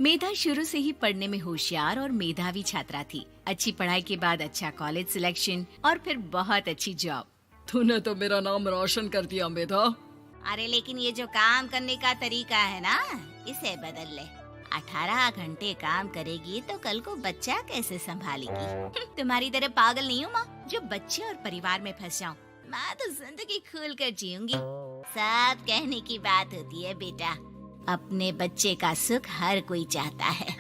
मेधा शुरू से ही पढ़ने में होशियार और मेधावी छात्रा थी। अच्छी पढ़ाई के बाद अच्छा कॉलेज सिलेक्शन और फिर बहुत अच्छी जॉब। तूने तो मेरा नाम रोशन कर दिया मेधा। अरे लेकिन ये जो काम करने का तरीका है ना, इसे बदल ले। 18 घंटे काम करेगी तो कल को बच्चा कैसे संभालेगी? तुम्हारी तरह पागल नहीं हूँ माँ, जो बच्चे और परिवार में फंस जाऊँ। मैं तो जिंदगी खुल कर जीऊंगी। सब कहने की बात होती है बेटा, अपने बच्चे का सुख हर कोई चाहता है।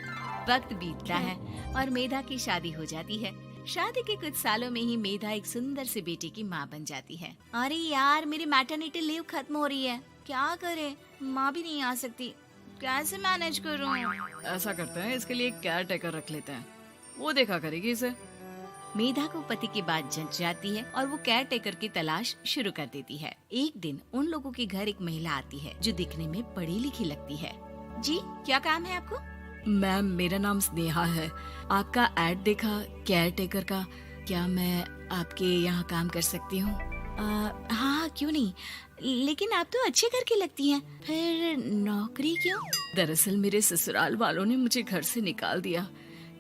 वक्त बीतता है और मेधा की शादी हो जाती है। शादी के कुछ सालों में ही मेधा एक सुंदर से बेटे की माँ बन जाती है। अरे यार, मेरी मैटरनिटी लीव खत्म हो रही है, क्या करे? माँ भी नहीं आ सकती, कैसे मैनेज करूँ? ऐसा करते हैं, इसके लिए एक केयर टेकर रख लेते हैं, वो देखा करेगी इसे। मेधा को पति की बात जंच जाती है और वो केयर टेकर की तलाश शुरू कर देती है। एक दिन उन लोगों के घर एक महिला आती है जो दिखने में पढ़ी लिखी लगती है। जी, क्या काम है आपको? मैम, मेरा नाम स्नेहा है। आपका एड देखा केयर टेकर का, क्या मैं आपके यहाँ काम कर सकती हूँ? हाँ, क्यों नहीं, लेकिन आप तो अच्छे घर की लगती हैं, फिर नौकरी क्यों? दरअसल मेरे ससुराल वालों ने मुझे घर से निकाल दिया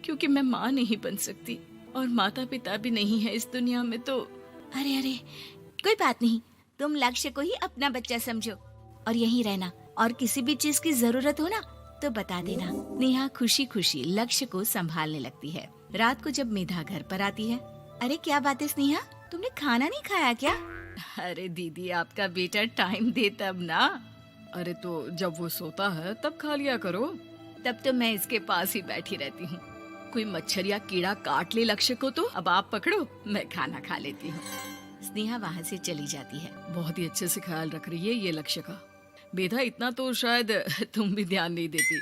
क्योंकि मैं माँ नहीं बन सकती और माता पिता भी नहीं है इस दुनिया में। तो अरे अरे, कोई बात नहीं, तुम लक्ष्य को ही अपना बच्चा समझो और यहीं रहना, और किसी भी चीज की जरूरत हो ना तो बता देना। नेहा खुशी खुशी लक्ष्य को संभालने लगती है। रात को जब मेधा घर पर आती है, अरे क्या बात है स्नेहा, तुमने खाना नहीं खाया क्या? अरे दीदी, आपका बेटा टाइम दे तब ना। अरे तो जब वो सोता है तब खा लिया करो। तब तो मैं इसके पास ही बैठी रहती हूँ। कोई मच्छर या कीड़ा काट ले लक्ष्य को तो अब आप पकड़ो, मैं खाना खा लेती हूँ। स्नेहा वहाँ से चली जाती है। बहुत ही अच्छे से ख्याल रख रही है ये लक्ष्य का। मेधा, इतना तो शायद तुम भी ध्यान नहीं देती।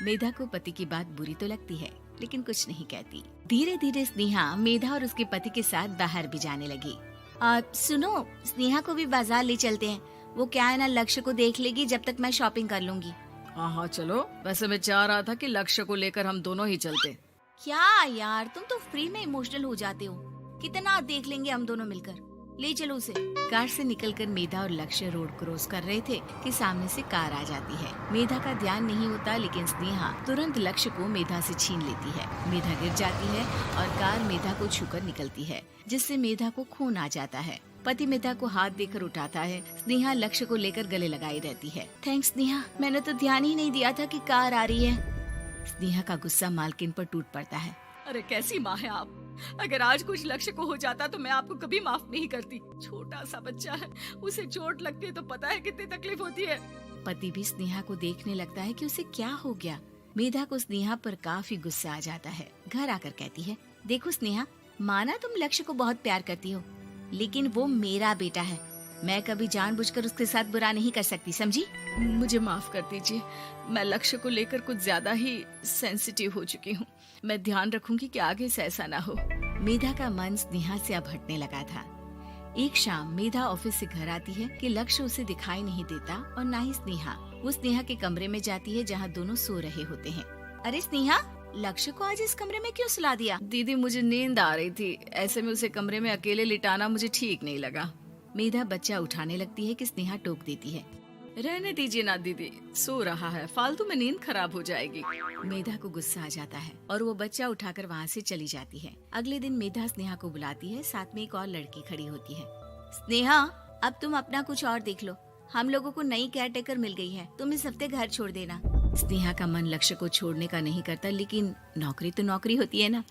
मेधा को पति की बात बुरी तो लगती है, लेकिन कुछ नहीं कहती। धीरे धीरे स्नेहा मेधा और उसके पति के साथ बाहर भी जाने लगी। सुनो, स्नेहा को भी बाजार ले चलते हैं, वो क्या है ना, लक्ष्य को देख लेगी जब तक मैं शॉपिंग कर लूंगी। हाँ चलो, वैसे मैं चाह रहा था कि लक्ष्य को लेकर हम दोनों ही चलते। क्या यार, तुम तो फ्री में इमोशनल हो जाते हो, कितना देख लेंगे हम दोनों मिलकर, ले चलो उसे। कार से निकलकर मेधा और लक्ष्य रोड क्रॉस कर रहे थे कि सामने से कार आ जाती है। मेधा का ध्यान नहीं होता, लेकिन स्नेहा तुरंत लक्ष्य को मेधा से छीन लेती है। मेधा गिर जाती है और कार मेधा को छूकर निकलती है, जिससे मेधा को खून आ जाता है। पति मेधा को हाथ देकर उठाता है। स्नेहा लक्ष्य को लेकर गले लगाई रहती है। थैंक्स स्नेहा, मैंने तो ध्यान ही नहीं दिया था कि कार आ रही है। स्नेहा का गुस्सा मालकिन पर टूट पड़ता है। अरे कैसी माँ है आप, अगर आज कुछ लक्ष्य को हो जाता तो मैं आपको कभी माफ नहीं करती। छोटा सा बच्चा है, उसे चोट लगती है तो पता है कितनी तकलीफ होती है। पति भी स्नेहा को देखने लगता है कि उसे क्या हो गया। मेधा को स्नेहा पर काफी गुस्सा आ जाता है। घर आकर कहती है, देखो स्नेहा, माना तुम लक्ष्य को बहुत प्यार करती हो, लेकिन वो मेरा बेटा है, मैं कभी जानबूझकर उसके साथ बुरा नहीं कर सकती, समझी? मुझे माफ कर दीजिए, मैं लक्ष्य को लेकर कुछ ज्यादा ही सेंसिटिव हो चुकी हूँ। मैं ध्यान रखूंगी कि आगे से ऐसा ना हो। मेधा का मन स्नेहा से अब हटने लगा था। एक शाम मेधा ऑफिस से घर आती है कि लक्ष्य उसे दिखाई नहीं देता और ना ही स्नेहा। वो स्नेहा के कमरे में जाती है जहाँ दोनों सो रहे होते हैं। अरे स्नेहा, लक्ष्य को आज इस कमरे में क्यों सुला दिया? दीदी, मुझे नींद आ रही थी, ऐसे में उसे कमरे में अकेले लिटाना मुझे ठीक नहीं लगा। मेधा बच्चा उठाने लगती है कि स्नेहा टोक देती है। रहने दीजिए ना दीदी, सो रहा है, फालतू में नींद खराब हो जाएगी। मेधा को गुस्सा आ जाता है और वो बच्चा उठाकर वहाँ से चली जाती है। अगले दिन मेधा स्नेहा को बुलाती है, साथ में एक और लड़की खड़ी होती है। स्नेहा, अब तुम अपना कुछ और देख लो, हम लोगों को नई केयर टेकर मिल गई है, तुम इस हफ्ते घर छोड़ देना। स्नेहा का मन लक्ष्य को छोड़ने का नहीं करता, लेकिन नौकरी तो नौकरी होती है ना।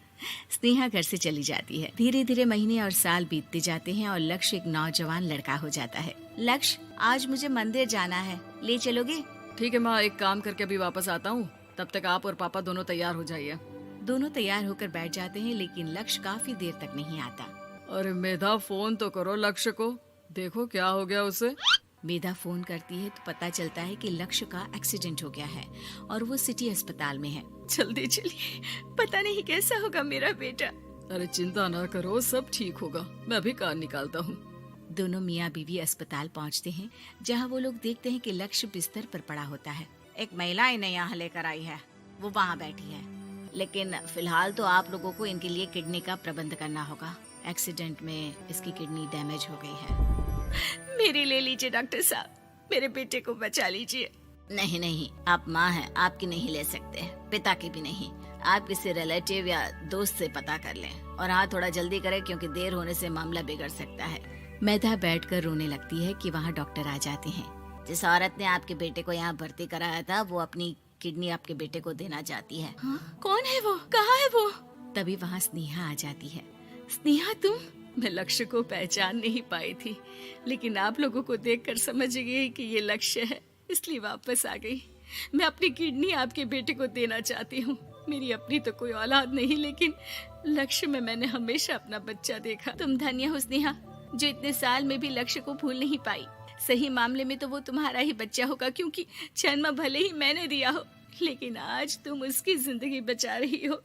स्नेहा घर से चली जाती है। धीरे धीरे महीने और साल बीतते जाते हैं और लक्ष्य एक नौजवान लड़का हो जाता है। लक्ष्य, आज मुझे मंदिर जाना है, ले चलोगे? ठीक है माँ, एक काम करके अभी वापस आता हूँ, तब तक आप और पापा दोनों तैयार हो जाइए। दोनों तैयार होकर बैठ जाते हैं, लेकिन लक्ष्य काफी देर तक नहीं आता। अरे मेधा, फोन तो करो लक्ष्य को, देखो क्या हो गया उसे। मेधा फोन करती है तो पता चलता है कि लक्ष्य का एक्सीडेंट हो गया है और वो सिटी अस्पताल में है। जल्दी चलिए, पता नहीं कैसा होगा मेरा बेटा। अरे चिंता ना करो, सब ठीक होगा, मैं अभी कार निकालता हूँ। दोनों मियाँ बीवी अस्पताल पहुँचते हैं, जहाँ वो लोग देखते हैं कि लक्ष्य बिस्तर पर पड़ा होता है। एक महिला इन्हें यहाँ लेकर आई है, वो वहाँ बैठी है, लेकिन फिलहाल तो आप लोगों को इनके लिए किडनी का प्रबंध करना होगा। एक्सीडेंट में इसकी किडनी डैमेज हो गई है। मेरी ले लीजिए डॉक्टर साहब, मेरे बेटे को बचा लीजिए। नहीं नहीं, आप माँ हैं, आपकी नहीं ले सकते, पिता की भी नहीं। आप किसी रिलेटिव या दोस्त से पता कर लें और हाँ थोड़ा जल्दी करें क्योंकि देर होने से मामला बिगड़ सकता है। मेधा बैठकर रोने लगती है कि वहाँ डॉक्टर आ जाते हैं। जिस औरत ने आपके बेटे को यहाँ भर्ती कराया था वो अपनी किडनी आपके बेटे को देना चाहती है। हाँ? कौन है वो? कहाँ है वो? तभी वहाँ स्नेहा आ जाती है। स्नेहा तुम? मैं लक्ष्य को पहचान नहीं पाई थी, लेकिन आप लोगों को देखकर समझ गई कि ये लक्ष्य है, इसलिए वापस आ गई। मैं अपनी किडनी आपके बेटे को देना चाहती हूँ। मेरी अपनी तो कोई औलाद नहीं, लेकिन लक्ष्य में मैंने हमेशा अपना बच्चा देखा। तुम धन्य हो स्नेहा, जो इतने साल में भी लक्ष्य को भूल नहीं पाई। सही मामले में तो वो तुम्हारा ही बच्चा होगा, क्योंकि जन्म भले ही मैंने दिया हो, लेकिन आज तुम उसकी जिंदगी बचा रही हो।